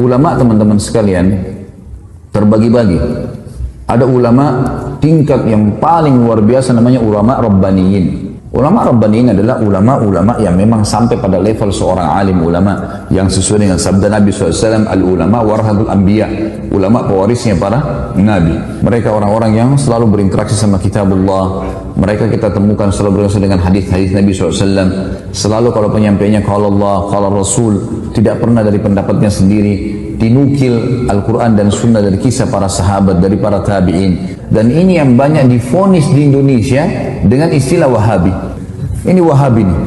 Ulama teman-teman sekalian terbagi-bagi. Ada ulama tingkat yang paling luar biasa namanya ulama Rabbaniyin. Ulama Rabbaniyin adalah ulama-ulama yang memang sampai pada level seorang alim ulama yang sesuai dengan sabda Nabi SAW, al-ulama warahatul anbiya, ulama pewarisnya para nabi. Mereka orang-orang yang selalu berinteraksi sama kitabullah. Mereka kita temukan selalu berinteraksi dengan hadis-hadis Nabi SAW. Selalu kalau penyampaiannya kalau Allah, kalau Rasul, tidak pernah dari pendapatnya sendiri, dinukil Al-Quran dan Sunnah dari kisah para sahabat, dari para tabi'in. Dan ini yang banyak divonis di Indonesia dengan istilah Wahabi. Ini Wahabi nih.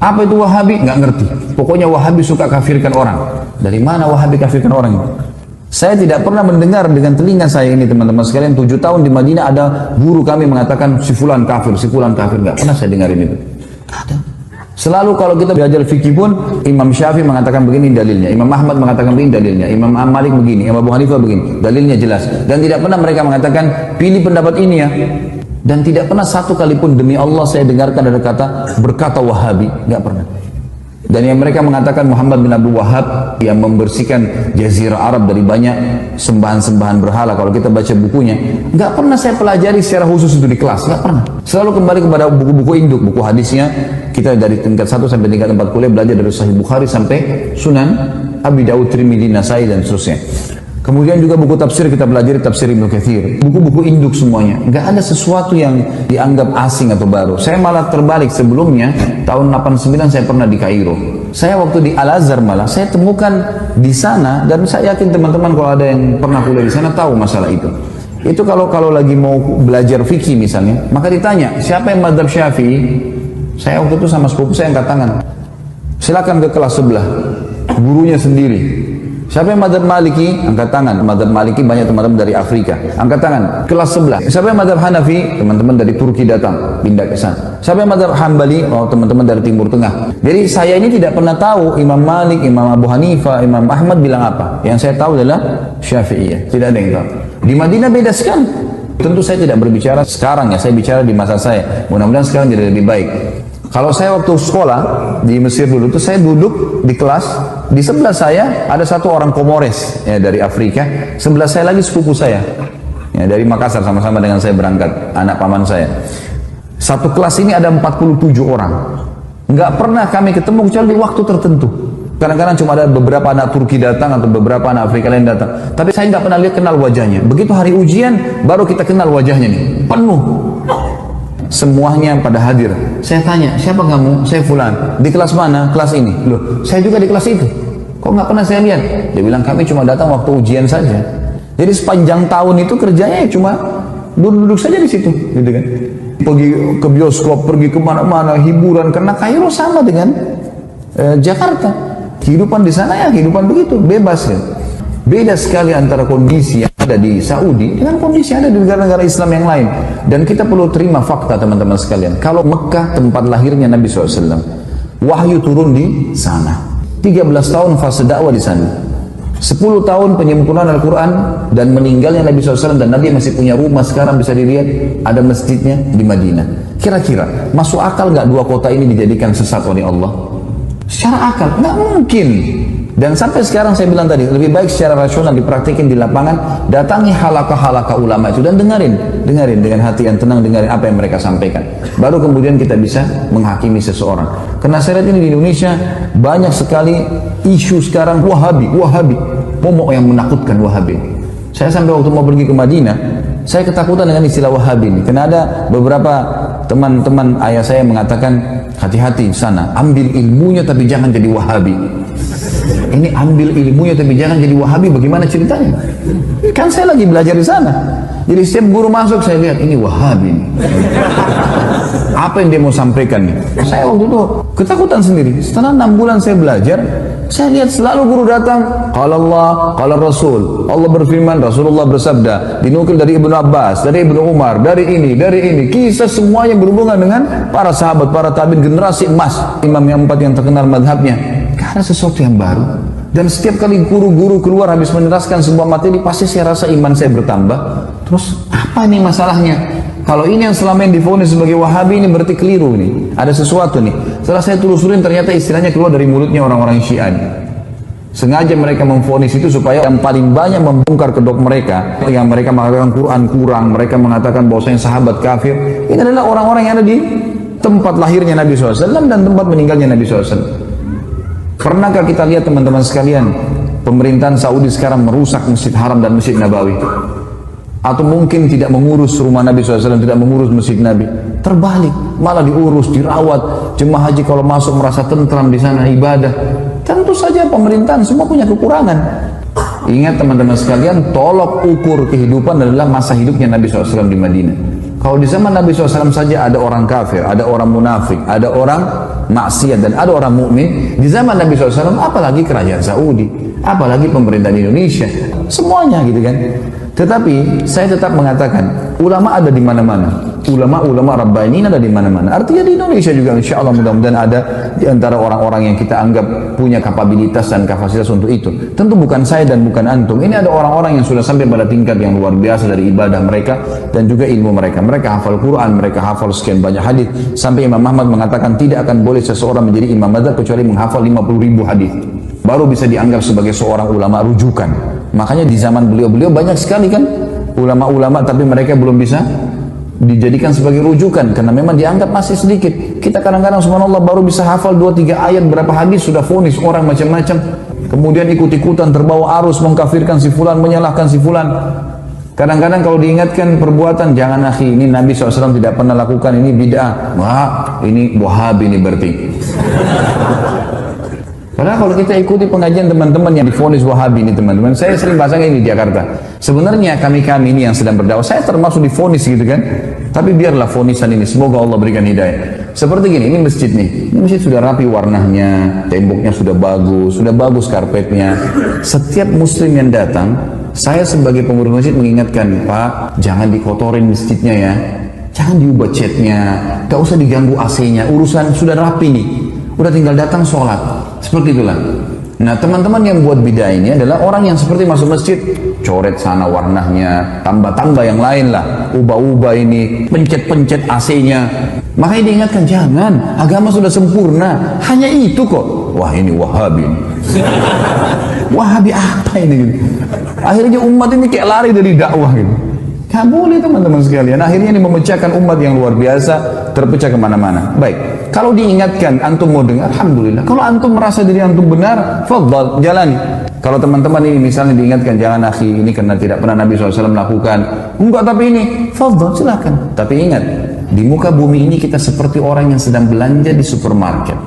Apa itu Wahabi? Nggak ngerti. Pokoknya Wahabi suka kafirkan orang. Dari mana Wahabi kafirkan orang ini? Saya tidak pernah mendengar dengan telinga saya ini teman-teman sekalian. 7 tahun di Madinah ada guru kami mengatakan si fulan kafir, si fulan kafir. Nggak pernah saya dengarin itu. Ada. Selalu kalau kita belajar fikih pun, Imam Syafi'i mengatakan begini dalilnya, Imam Ahmad mengatakan begini dalilnya, Imam Malik begini, Imam Abu Hanifah begini, dalilnya jelas. Dan tidak pernah mereka mengatakan pilih pendapat ini ya. Dan tidak pernah satu kali pun demi Allah saya dengarkan ada kata berkata Wahabi, nggak pernah. Dan yang mereka mengatakan Muhammad bin Abdul Wahab yang membersihkan Jazirah Arab dari banyak sembahan-sembahan berhala. Kalau kita baca bukunya, nggak pernah saya pelajari secara khusus itu di kelas, nggak pernah. Selalu kembali kepada buku-buku induk, buku hadisnya. Kita dari tingkat 1 sampai tingkat 4 kuliah belajar dari Sahih Bukhari sampai Sunan Abi Daud, Tirmidzi, Nasai dan seterusnya. Kemudian juga buku tafsir kita pelajari tafsir Ibnu Katsir. Buku-buku induk semuanya. Nggak ada sesuatu yang dianggap asing atau baru. Saya malah terbalik sebelumnya, tahun 89 saya pernah di Kairo. Saya waktu di Al-Azhar malah, saya temukan di sana, dan saya yakin teman-teman kalau ada yang pernah kuliah di sana tahu masalah itu. Itu kalau lagi mau belajar fikih misalnya, maka ditanya, siapa yang mazhab Syafi'i? Saya waktu itu sama sepupu saya angkat tangan. Silakan ke kelas sebelah. Gurunya sendiri. Siapa yang mazhab Maliki? Angkat tangan. Mazhab Maliki banyak teman-teman dari Afrika. Angkat tangan. Kelas sebelah. Siapa yang mazhab Hanafi? Teman-teman dari Turki datang, pindah ke sana. Siapa yang mazhab Hambali? Oh, teman-teman dari Timur Tengah. Jadi saya ini tidak pernah tahu Imam Malik, Imam Abu Hanifah, Imam Ahmad bilang apa. Yang saya tahu adalah Syafi'iyah. Tidak ada yang tahu. Di Madinah beda sekali. Tentu saya tidak berbicara sekarang ya, saya bicara di masa saya. Mudah-mudahan sekarang jadi lebih baik. Kalau saya waktu sekolah di Mesir dulu tuh saya duduk di kelas, di sebelah saya ada satu orang Komores ya dari Afrika, sebelah saya lagi sepupu saya ya dari Makassar, sama-sama dengan saya berangkat, anak paman saya. Satu kelas ini ada 47 orang. Nggak pernah kami ketemu kecuali di waktu tertentu. Kadang-kadang cuma ada beberapa anak Turki datang atau beberapa anak Afrika lain datang. Tapi saya nggak pernah lihat kenal wajahnya. Begitu hari ujian baru kita kenal wajahnya nih, penuh. Semuanya pada hadir. Saya tanya, siapa kamu? Saya fulan. Di kelas mana? Kelas ini. Loh, saya juga di kelas itu. Kok nggak pernah saya lihat? Dia bilang kami cuma datang waktu ujian saja. Jadi sepanjang tahun itu kerjanya cuma duduk saja di situ, gitu kan? Pergi ke bioskop, pergi kemana-mana, hiburan. Karena Kairo sama dengan Jakarta. Kehidupan di sana ya kehidupan begitu, bebas ya. Beda sekali antara kondisi yang ada di Saudi dengan kondisi yang ada di negara-negara Islam yang lain. Dan kita perlu terima fakta teman-teman sekalian. Kalau Mekah tempat lahirnya Nabi SAW, wahyu turun di sana. 13 tahun fase dakwah di sana. 10 tahun penyempurnaan Al-Quran dan meninggalnya Nabi SAW, dan Nabi masih punya rumah sekarang bisa dilihat, ada masjidnya di Madinah. Kira-kira masuk akal nggak 2 kota ini dijadikan sesat oleh Allah? Secara akal nggak mungkin. Dan sampai sekarang saya bilang tadi, lebih baik secara rasional dipraktikin di lapangan, datangi halaqah-halaqah ulama itu dan dengarin dengan hati yang tenang, dengarin apa yang mereka sampaikan. Baru kemudian kita bisa menghakimi seseorang. Karena saya lihat ini di Indonesia banyak sekali isu sekarang Wahabi, momok yang menakutkan Wahabi. Saya sampai waktu mau pergi ke Madinah, saya ketakutan dengan istilah Wahabi ini. Karena ada beberapa teman-teman ayah saya mengatakan, hati-hati sana, ambil ilmunya tapi jangan jadi Wahabi. Ini ambil ilmunya tapi jangan jadi Wahabi, bagaimana ceritanya? Kan saya lagi belajar di sana. Jadi setiap guru masuk saya lihat ini Wahabi. Apa yang dia mau sampaikan nih? Saya waktu itu ketakutan sendiri. Setelah 6 bulan saya belajar, saya lihat selalu guru datang, qala Allah, qala Rasul. Allah berfirman, Rasulullah bersabda, dinukil dari Ibnu Abbas, dari Ibnu Umar, dari ini. Kisah semuanya berhubungan dengan para sahabat, para tabi'in, generasi emas. Imam yang 4 yang terkenal madhabnya. Karena sesuatu yang baru. Dan setiap kali guru-guru keluar habis meneraskan sebuah materi, pasti saya rasa iman saya bertambah. Terus apa nih masalahnya? Kalau ini yang selama yang divonis sebagai Wahabi, ini berarti keliru nih. Ada sesuatu nih. Setelah saya telusurin ternyata istilahnya keluar dari mulutnya orang-orang Syiah. Sengaja mereka memvonis itu supaya yang paling banyak membongkar kedok mereka, yang mereka mengatakan Quran kurang, mereka mengatakan bahwasanya sahabat kafir. Ini adalah orang-orang yang ada di tempat lahirnya Nabi SAW dan tempat meninggalnya Nabi SAW. Pernahkah kita lihat teman-teman sekalian, pemerintahan Saudi sekarang merusak Masjid Haram dan Masjid Nabawi? Atau mungkin tidak mengurus rumah Nabi SAW, tidak mengurus Masjid Nabi? Terbalik, malah diurus, dirawat. Jemaah haji kalau masuk merasa tentram di sana ibadah. Tentu saja pemerintahan semua punya kekurangan. Ingat teman-teman sekalian, tolok ukur kehidupan adalah masa hidupnya Nabi SAW di Madinah. Kalau di zaman Nabi SAW saja ada orang kafir, ada orang munafik, ada orang maksiat dan ada orang mukmin, di zaman Nabi SAW apalagi kerajaan Saudi, apalagi pemerintahan Indonesia, semuanya gitu kan. Tetapi saya tetap mengatakan ulama ada di mana-mana. Ulama-ulama Rabbani ada di mana-mana. Artinya di Indonesia juga insya Allah mudah-mudahan ada di antara orang-orang yang kita anggap punya kapabilitas dan kapasitas untuk itu. Tentu bukan saya dan bukan antum. Ini ada orang-orang yang sudah sampai pada tingkat yang luar biasa dari ibadah mereka dan juga ilmu mereka. Mereka hafal Quran, mereka hafal sekian banyak hadis. Sampai Imam Ahmad mengatakan tidak akan boleh seseorang menjadi imam mazhab kecuali menghafal 50.000 hadis. Baru bisa dianggap sebagai seorang ulama rujukan. Makanya di zaman beliau banyak sekali kan ulama-ulama tapi mereka belum bisa dijadikan sebagai rujukan karena memang dianggap masih sedikit. Kita kadang-kadang subhanallah baru bisa hafal 2-3 ayat berapa hadis sudah vonis orang macam-macam, kemudian ikut-ikutan terbawa arus mengkafirkan si fulan, menyalahkan si fulan. Kadang-kadang kalau diingatkan perbuatan, jangan akhi, ini Nabi SAW tidak pernah lakukan, ini bid'ah. Wah, ini Wahabi ini berarti. Padahal kalau kita ikuti pengajian teman-teman yang divonis Wahabi ini teman-teman, saya sering bahasanya ini di Jakarta. Sebenarnya kami ini yang sedang berdakwah, saya termasuk divonis gitu kan. Tapi biarlah vonisan ini, semoga Allah berikan hidayah. Seperti gini, ini masjid nih. Ini masjid sudah rapi warnanya, temboknya sudah bagus karpetnya. Setiap muslim yang datang, saya sebagai pengurus masjid mengingatkan, Pak, jangan dikotorin masjidnya ya. Jangan diubah catnya, gak usah diganggu AC-nya, urusan sudah rapi nih. Udah tinggal datang sholat. Seperti itulah. Nah teman-teman yang buat bid'ah ini adalah orang yang seperti masuk masjid, coret sana warnanya, tambah-tambah yang lain lah, ubah-ubah ini, pencet-pencet AC-nya. Makanya diingatkan, jangan, agama sudah sempurna, hanya itu kok. Wah ini Wahabi. Wahabi apa ini gitu. Akhirnya umat ini kayak lari dari dakwah gitu. Gak boleh teman-teman sekalian. Akhirnya ini memecahkan umat yang luar biasa, terpecah kemana-mana. Baik, kalau diingatkan, antum mau dengar, alhamdulillah. Kalau antum merasa diri antum benar, fadhal, jalani. Kalau teman-teman ini misalnya diingatkan, jangan akhi, ini karena tidak pernah Nabi SAW melakukan. Enggak, tapi ini, fadhal, silakan. Tapi ingat, di muka bumi ini kita seperti orang yang sedang belanja di supermarket.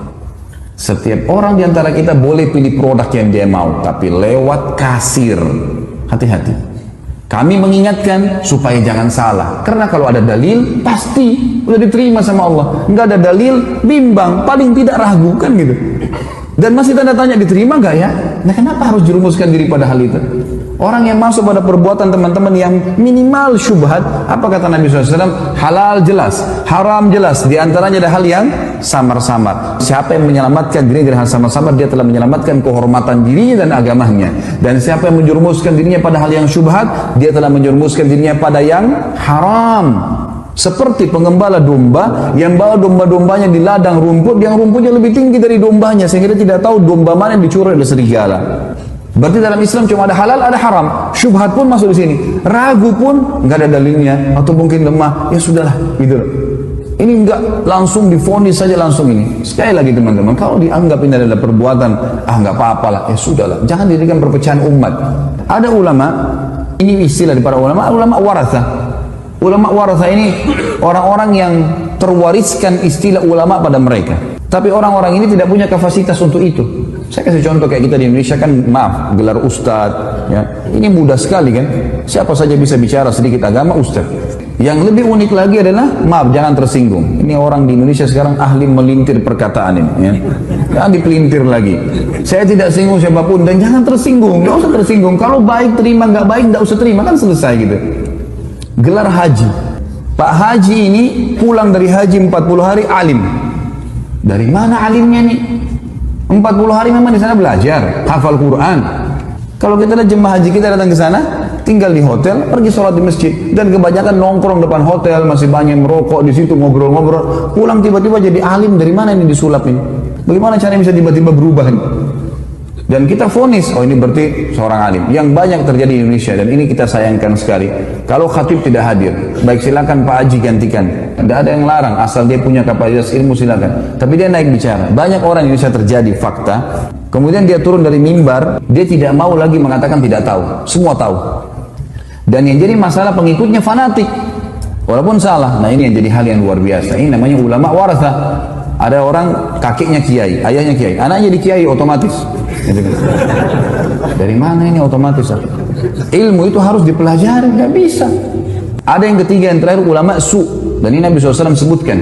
Setiap orang di antara kita boleh pilih produk yang dia mau, tapi lewat kasir. Hati-hati. Kami mengingatkan supaya jangan salah. Karena kalau ada dalil, pasti udah diterima sama Allah. Enggak ada dalil, bimbang, paling tidak ragu kan gitu. Dan masih tanda tanya, diterima enggak ya? Nah kenapa harus jerumuskan diri pada hal itu? Orang yang masuk pada perbuatan teman-teman yang minimal syubhat, apa kata Nabi SAW? Halal jelas, haram jelas. Di antaranya ada hal yang samar-samar. Siapa yang menyelamatkan dirinya dari hal samar-samar, dia telah menyelamatkan kehormatan dirinya dan agamanya. Dan siapa yang menjerumuskan dirinya pada hal yang syubhat, dia telah menjerumuskan dirinya pada yang haram. Seperti pengembala domba yang bawa domba-dombanya di ladang rumput, yang rumputnya lebih tinggi dari dombanya, sehingga dia tidak tahu domba mana yang dicuri oleh serigala. Berarti dalam Islam cuma ada halal, ada haram. Syubhat pun masuk di sini. Ragu pun nggak ada dalilnya atau mungkin lemah. Ya sudahlah, gitu. Ini nggak langsung divonis saja langsung ini. Sekali lagi teman-teman, kalau dianggap ini adalah perbuatan, nggak apa-apalah. Ya sudahlah. Jangan dijadikan perpecahan umat. Ada ulama, ini istilah dari para ulama, ulama waratha. Ulama waratha ini orang-orang yang terwariskan istilah ulama pada mereka. Tapi orang-orang ini tidak punya kapasitas untuk itu. Saya kasih contoh kayak kita di Indonesia kan, maaf, gelar ustadz, ya. Ini mudah sekali kan, siapa saja bisa bicara sedikit agama, ustadz. Yang lebih unik lagi adalah, maaf, jangan tersinggung. Ini orang di Indonesia sekarang ahli melintir perkataan ini, ya. Jangan dipelintir lagi. Saya tidak singgung siapapun, dan jangan tersinggung, nggak usah tersinggung. Kalau baik terima, nggak baik nggak usah terima, kan selesai gitu. Gelar haji, Pak Haji ini pulang dari haji 40 hari alim. Dari mana alimnya nih? 40 hari memang di sana belajar, hafal Quran. Kalau kita lihat jemaah haji kita datang ke sana, tinggal di hotel, pergi sholat di masjid, dan kebanyakan nongkrong depan hotel, masih banyak merokok di situ, ngobrol-ngobrol. Pulang tiba-tiba jadi alim, dari mana ini disulap ini? Bagaimana caranya bisa tiba-tiba berubah ini? Dan kita vonis, oh ini berarti seorang alim. Yang banyak terjadi di Indonesia, dan ini kita sayangkan sekali. Kalau khatib tidak hadir, baik silakan Pak Haji gantikan. Tidak ada yang larang, asal dia punya kapasitas ilmu silakan. Tapi dia naik bicara. Banyak orang di Indonesia terjadi fakta. Kemudian dia turun dari mimbar, dia tidak mau lagi mengatakan tidak tahu. Semua tahu. Dan yang jadi masalah pengikutnya fanatik. Walaupun salah. Nah ini yang jadi hal yang luar biasa. Ini namanya ulama waratha. Ada orang kakeknya kiai, ayahnya kiai, anaknya jadi kiai otomatis. Dari mana ini otomatis? Ilmu itu harus dipelajari, nggak bisa. Ada yang ketiga, yang terakhir, ulama su. Dan ini Nabi SAW sebutkan,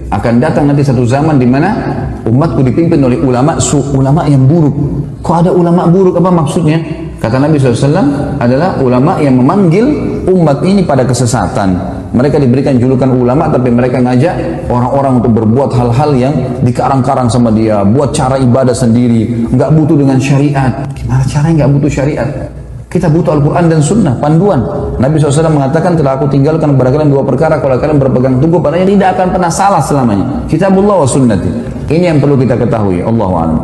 akan datang nanti satu zaman di mana umatku dipimpin oleh ulama su, ulama yang buruk. Kok ada ulama buruk? Apa maksudnya? Kata Nabi SAW adalah ulama yang memanggil umat ini pada kesesatan. Mereka diberikan julukan ulama, tapi mereka ngajak orang-orang untuk berbuat hal-hal yang dikarang-karang sama dia, buat cara ibadah sendiri, nggak butuh dengan syariat. Gimana caranya nggak butuh syariat? Kita butuh Al-Quran dan Sunnah, panduan. Nabi SAW mengatakan, telah aku tinggalkan kepada kalian dua perkara, kalau kalian berpegang teguh padanya tidak akan pernah salah selamanya. Kitabullah wa sunnati. Ini yang perlu kita ketahui. Allahu a'lam.